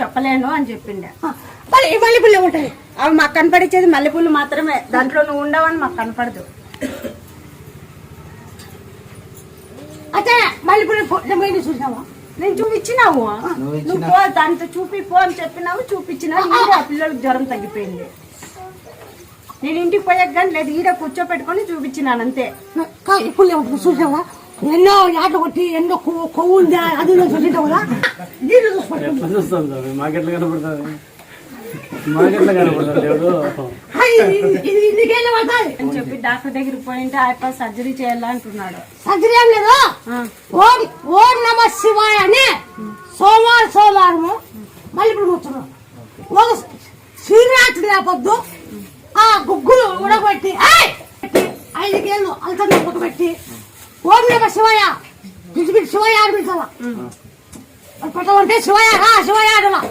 చెప్పలేను అని చెప్పిండే. మరి ఈ మల్లెపూలు ఏముంటాయి? అవి మాకు కనపడిచేది మల్లెపూలు మాత్రమే, దాంట్లో నువ్వు ఉండవని మాకు కనపడదు. అయితే మల్లెపూలు చూసినావా? నేను చూపించినావు, నువ్వు పో దాంతో చూపి అని చెప్పినావు, చూపించినావు. ఈడ ఆ పిల్లలకు జ్వరం తగ్గిపోయింది. నేను ఇంటికి పోయాక కానీ లేదు, ఈడ కూర్చోపెట్టుకొని చూపించినాను అంతే. ఇప్పుడు ఏముంటుంది చూసినావా? ఎన్నో ఆట కొట్టి ఎన్నో కొవ్వు ఉంది, అది చూసింటావు కదా. నీళ్ళు చూసుకుంటాం మార్కెట్లో కనపడుతుంది, మార్కెట్లో కనపడుతుంది. ఇందుకేళ్ళ పడతాయి అని చెప్పి డాక్టర్ దగ్గరికి పోయింటే ఆయన సర్జరీ చేయాలంటున్నాడు. సర్జరీ ఏం లేదు. ఓం నమ శివాయ అని సోమవారము మల్లెపూలు కూర్చున్నాం. ఒక శ్రీరాత్రి లేపొద్దు ఆ గుగ్గులు ఉడకబెట్టి 5 కేళ్ళు అలసంద ఉడకబెట్టి ఓం నమ శివాయ పిలిచి శివయ్య ఆడిపించాలా పెట్టమంటే శివయ్య శివయ్య ఆడలా